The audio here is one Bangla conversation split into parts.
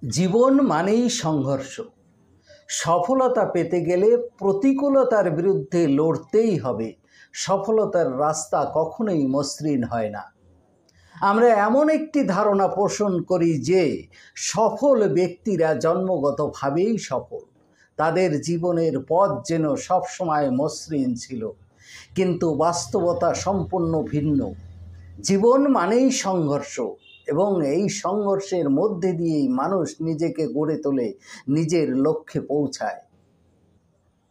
জীবন মানেই সংঘর্ষ। সফলতা পেতে গেলে প্রতিকূলতার বিরুদ্ধে লড়তেই হবে। সফলতার রাস্তা কখনোই মসৃণ হয় না। আমরা এমন একটি ধারণা পোষণ করি যে সফল ব্যক্তিরা জন্মগতভাবেই সফল, তাদের জীবনের পথ যেন সবসময় মসৃণ ছিল, কিন্তু বাস্তবতা সম্পূর্ণ ভিন্ন। জীবন মানেই সংঘর্ষ, এবং এই সংঘর্ষের মধ্যে দিয়েই মানুষ নিজেকে গড়ে তোলে, নিজের লক্ষ্যে পৌঁছায়।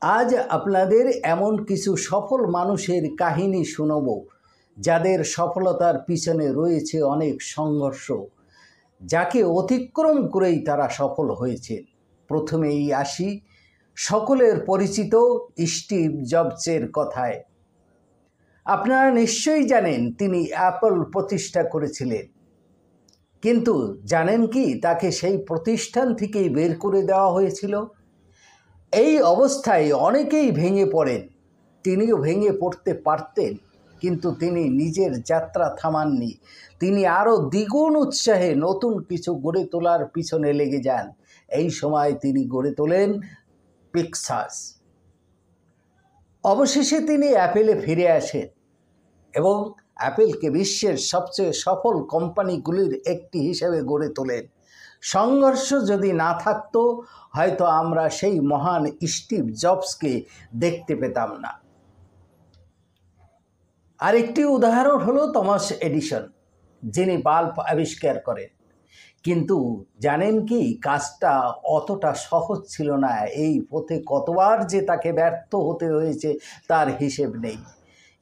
আজ আপনাদের এমন কিছু সফল মানুষের কাহিনী শুনব, যাদের সফলতার পিছনে রয়েছে অনেক সংঘর্ষ, যাকে অতিক্রম করেই তারা সফল হয়েছে। প্রথমেই আসি সকলের পরিচিত স্টিভ জবসের কথায়। আপনারা নিশ্চয়ই জানেন তিনি অ্যাপল প্রতিষ্ঠা করেছিলেন, কিন্তু জানেন কি তাকে সেই প্রতিষ্ঠান থেকেই বের করে দেওয়া হয়েছিল। এই অবস্থায় অনেকেই ভেঙে পড়েন, তিনিও ভেঙে পড়তে পারতেন, কিন্তু তিনি নিজের যাত্রা থামাননি। তিনি আরও দ্বিগুণ উৎসাহে নতুন কিছু গড়ে তোলার পিছনে লেগে যান। এই সময় তিনি গড়ে তোলেন পিক্সার। অবশেষে তিনি অ্যাপেলে ফিরে আসেন এবং অ্যাপেলকে বিশ্বের সবচেয়ে সফল কোম্পানিগুলির একটি হিসেবে গড়ে তোলেন। সংঘর্ষ যদি না থাকতো, হয়তো আমরা সেই মহান স্টিভ জবসকে দেখতে পেতাম না। আরেকটি উদাহরণ হলো থমাস এডিসন, যিনি বাল্ব আবিষ্কার করেন। কিন্তু জানেন কি, কাজটা অতটা সহজ ছিল না। এই পথে কতবার যে তাকে ব্যর্থ হতে হয়েছে তার হিসেব নেই।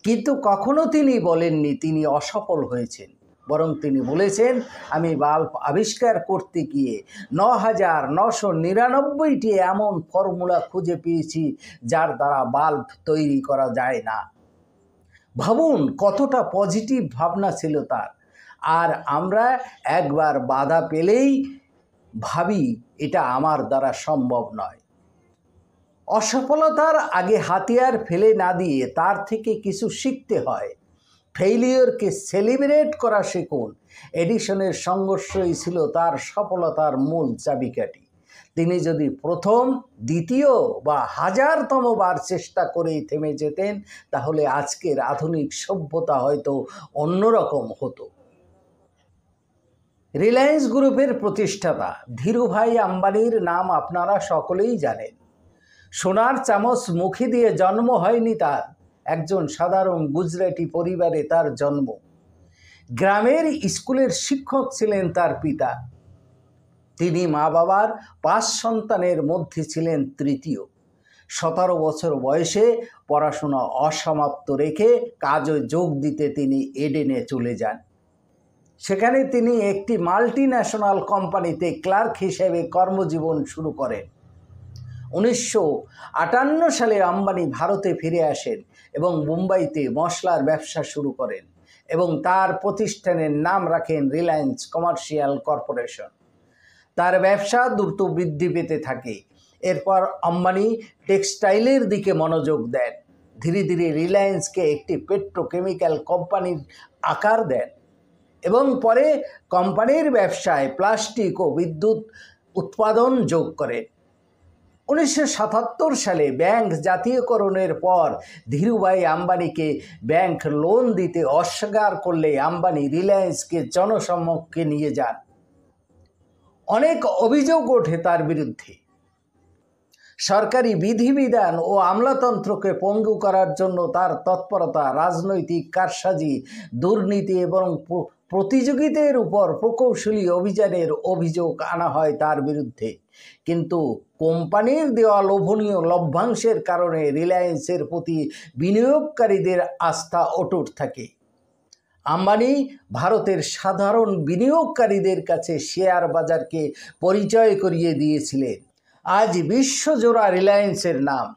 কিন্তু কখনো তিনি বলেননি তিনি অসফল হয়েছেন, বরং তিনি বলেছেন, আমি বাল্ব আবিষ্কার করতে গিয়ে ৯,৯৯৯টি এমন ফর্মুলা খুঁজে পেয়েছি যার দ্বারা বাল্ব তৈরি করা যায় না। ভাবুন কতটা পজিটিভ ভাবনা ছিল তার। আর আমরা একবার বাধা পেলেই ভাবি এটা আমার দ্বারা সম্ভব নয়। অসফলতার আগে হাতিয়ার ফেলে না দিয়ে তার থেকে কিছু শিখতে হয়। ফেইলিয়রকে সেলিব্রেট করা শিখুন। এডিসনের সংঘর্ষই ছিল তার সফলতার মূল চাবিকাঠি। তিনি যদি প্রথম, দ্বিতীয় বা হাজারতম বার চেষ্টা করেই থেমে যেতেন, তাহলে আজকের আধুনিক সভ্যতা হয়তো অন্যরকম হতো। রিলায়েন্স গ্রুপের প্রতিষ্ঠাতা ধীরুভাই আম্বানির নাম আপনারা সকলেই জানেন। সোনার চামচ মুখে দিয়ে জন্ম হয়নি তার। একজন সাধারণ গুজরাটি পরিবারে তার জন্ম। গ্রামের স্কুলের শিক্ষক ছিলেন তার পিতা। তিনি মা বাবার 5 সন্তানের মধ্যে ছিলেন তৃতীয়। 17 বছর বয়সে পড়াশোনা অসমাপ্ত রেখে কাজে যোগ দিতে তিনি এডেনে চলে যান। সেখানে তিনি একটি মাল্টিন্যাশনাল কোম্পানিতে ক্লার্ক হিসেবে কর্মজীবন শুরু করেন। 1958 সালে আম্বানি ভারতে ফিরে আসেন এবং মুম্বাইতে মশলার ব্যবসা শুরু করেন এবং তার প্রতিষ্ঠানের নাম রাখেন রিলায়েন্স কমার্শিয়াল কর্পোরেশন। তার ব্যবসা দ্রুত বৃদ্ধি পেতে থাকে। এরপর আম্বানি টেক্সটাইলের দিকে মনোযোগ দেন। ধীরে ধীরে রিলায়েন্সকে একটি পেট্রোকেমিক্যাল কোম্পানির আকার দেন এবং পরে কোম্পানির ব্যবসায় প্লাস্টিক ও বিদ্যুৎ উৎপাদন যোগ করেন। 1977 সালে ব্যাংক জাতীয়করণের পর ধীরুভাই আম্বানিকে ব্যাংক লোন দিতে অস্বীকার করলে আম্বানি রিলায়েন্সকে জনসম্মুখে নিয়ে যান। অনেক অভিযোগ ওঠে তার বিরুদ্ধে। সরকারি বিধিবিধান ও আমলাতন্ত্রকে পঙ্গু করার জন্য তার তৎপরতা, রাজনৈতিক কারসাজি, দুর্নীতি এবং প্রতিযোগিতার উপর প্রকৌশলী অভিযানের অভিযোগ আনা হয় তার বিরুদ্ধে। কিন্তু কোম্পানির দেওয়া লোভনীয় লভ্যাংশের কারণে রিলায়েন্সের প্রতি বিনিয়োগকারীদের আস্থা অটুট থাকে। আম্বানি ভারতের সাধারণ বিনিয়োগকারীদের কাছে শেয়ার বাজারকে পরিচয় করিয়ে দিয়েছিলেন। আজ বিশ্বজোড়া রিলায়েন্সের নাম,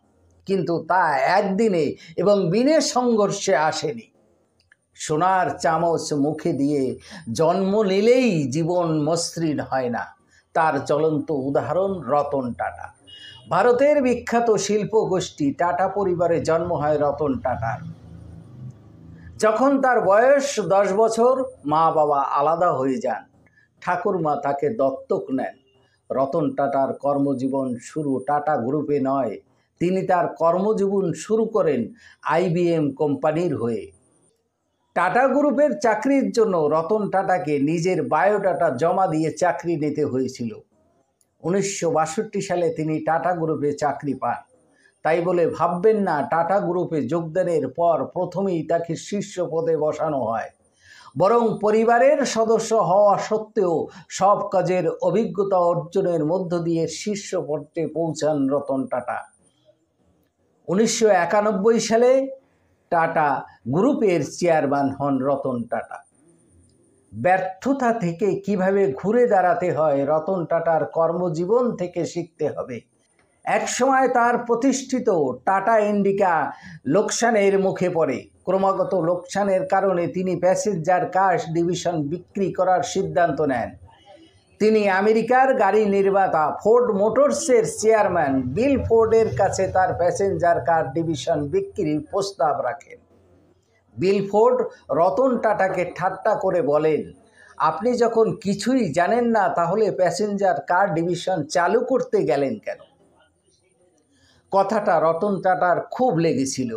কিন্তু তা একদিনে এবং বিনা সংঘর্ষে আসেনি। সোনার চামচ মুখে দিয়ে জন্ম নিলেই জীবন মসৃণ হয় না। তার চলন্ত উদাহরণ রতন টাটা। ভারতের বিখ্যাত শিল্প গোষ্ঠী টাটা পরিবারে জন্ম হয় রতন টাটার। যখন তার বয়স 10 বছর, মা বাবা আলাদা হয়ে যান। ঠাকুরমা তাকে দত্তক নেন। রতন টাটার কর্মজীবন শুরু টাটা গ্রুপে নয়, তিনি তার কর্মজীবন শুরু করেন IBM কোম্পানির হয়ে। টাটা গ্রুপের চাকরির জন্য রতন টাটাকে নিজের বায়োডাটা জমা দিয়ে চাকরি নিতে হয়েছিল। 1962 সালে তিনি টাটা গ্রুপে চাকরি পান। তাই বলে ভাববেন না টাটা গ্রুপে যোগদানের পর প্রথমেই তাকে শীর্ষ পদে বসানো হয়, বরং পরিবারের সদস্য হওয়া সত্ত্বেও সব কাজের অভিজ্ঞতা অর্জনের মধ্য দিয়ে শীর্ষ পদে পৌঁছান রতন টাটা। 1991 সালে টাটা গ্রুপের চেয়ারম্যান হন রতন টাটা। ব্যর্থতা থেকে কিভাবে ঘুরে দাঁড়াতে হয় রতন টাটার কর্মজীবন থেকে শিখতে হবে। একসময় তার প্রতিষ্ঠিত টাটা ইন্ডিকা লোকসানের মুখে পড়ে। ক্রমাগত লোকসানের কারণে তিনি প্যাসেঞ্জার কার ডিভিশন বিক্রি করার সিদ্ধান্ত নেন। তিনি আমেরিকার গাড়ি নির্মাতা ফোর্ড মোটরসের চেয়ারম্যান বিল ফোর্ডের কাছে তার প্যাসেঞ্জার কার ডিভিশন বিক্রির প্রস্তাব রাখেন। বিল ফোর্ড রতন টাটাকে ঠাট্টা করে বলেন, আপনি যখন কিছুই জানেন না তাহলে প্যাসেঞ্জার কার ডিভিশন চালু করতে গেলেন কেন? কথাটা রতন টাটার খুব লেগেছিল।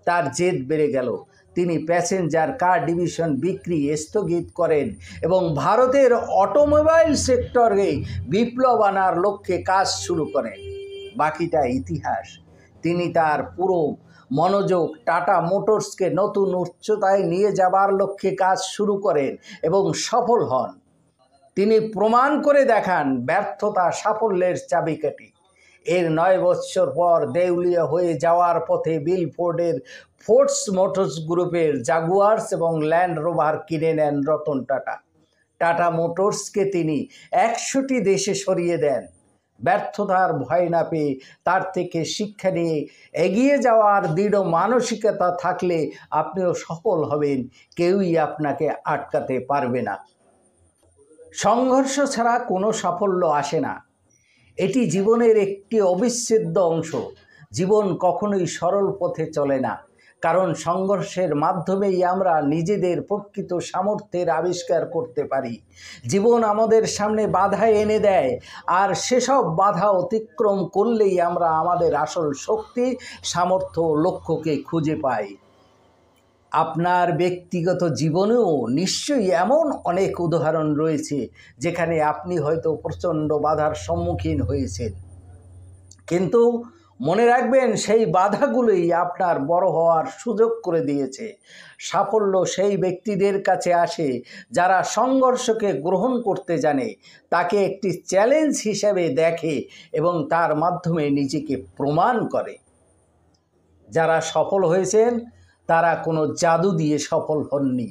তার জেদ বেড়ে গেল। তিনি প্যাসেঞ্জার কার ডিভিশন বিক্রি স্থগিত করেন এবং ভারতের অটোমোবাইল সেক্টরে বিপ্লব আনার লক্ষ্যে কাজ শুরু করেন। বাকিটা ইতিহাস। তিনি তার পুরো মনোযোগ টাটা মোটরসকে নতুন উচ্চতায় নিয়ে যাবার লক্ষ্যে কাজ শুরু করেন এবং সফল হন। তিনি প্রমাণ করে দেখান ব্যর্থতা সাফল্যের চাবিকাঠি। এর 9 বছর পর দেউলিয়া হয়ে যাওয়ার পথে বিল ফোর্ডের ফোর্ডস মোটরস গ্রুপের জাগুয়ার্স এবং ল্যান্ড রোভার কিনে নেন রতন টাটা। টাটা মোটরসকে তিনি 100টি দেশে সরিয়ে দেন। ব্যর্থতার ভয় না পেয়ে তার থেকে শিক্ষা নিয়ে এগিয়ে যাওয়ার দৃঢ় মানসিকতা থাকলে আপনিও সফল হবেন, কেউই আপনাকে আটকাতে পারবে না। সংঘর্ষ ছাড়া কোনো সাফল্য আসে না। এটি জীবনের একটি অবিচ্ছেদ্য অংশ। জীবন কখনোই সরল পথে চলে না, কারণ সংঘর্ষের মাধ্যমেই আমরা নিজেদের প্রকৃত সামর্থ্যের আবিষ্কার করতে পারি। জীবন আমাদের সামনে বাধা এনে দেয়, আর সেসব বাধা অতিক্রম করলেই আমরা আমাদের আসল শক্তি, সামর্থ্য, লক্ষ্যকে খুঁজে পাই। আপনার ব্যক্তিগত জীবনেও নিশ্চয়ই এমন অনেক উদাহরণ রয়েছে যেখানে আপনি হয়তো প্রচণ্ড বাধার সম্মুখীন হয়েছেন, কিন্তু মনে রাখবেন সেই বাধাগুলোই আপনার বড় হওয়ার সুযোগ করে দিয়েছে। সাফল্য সেই ব্যক্তিদের কাছে আসে যারা সংঘর্ষকে গ্রহণ করতে জানে, তাকে একটি চ্যালেঞ্জ হিসেবে দেখে এবং তার মাধ্যমে নিজেকে প্রমাণ করে। যারা সফল হয়েছেন তারা কোনো জাদু দিয়ে সফল হননি।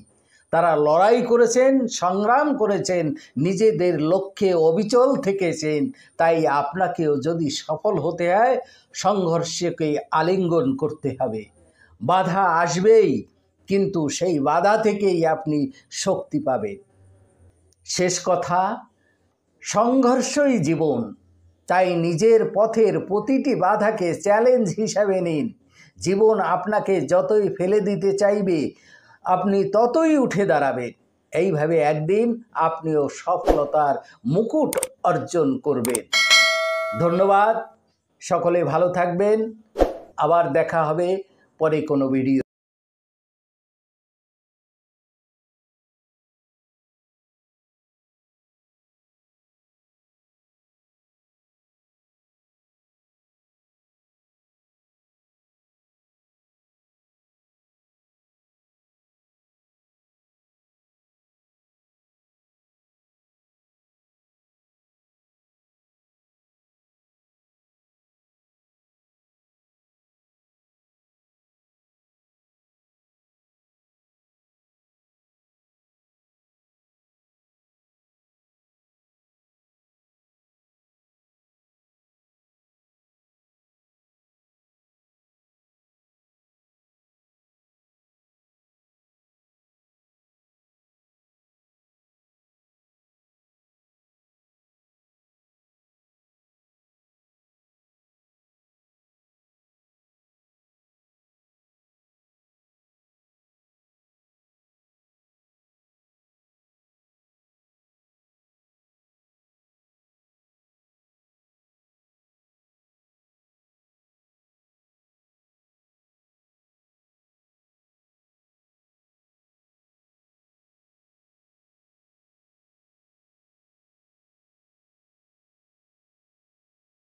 তারা লড়াই করেছেন, সংগ্রাম করেছেন, নিজেদের লক্ষ্যে অবিচল থেকেছেন। তাই আপনাকেও যদি সফল হতে হয় সংঘর্ষকে আলিঙ্গন করতে হবে। বাধা আসবেই, কিন্তু সেই বাধা থেকেই আপনি শক্তি পাবেন। শেষ কথা, সংঘর্ষই জীবন। তাই নিজের পথের প্রতিটি বাধাকে চ্যালেঞ্জ হিসাবে নিন। জীবন আপনাকে যতই ফেলে দিতে চাইবে আপনি ততই উঠে দাঁড়াবেন। এইভাবে একদিন আপনিও সফলতার মুকুট অর্জন করবেন। ধন্যবাদ। সকলে ভালো থাকবেন। আবার দেখা হবে পরে কোনো ভিডিও।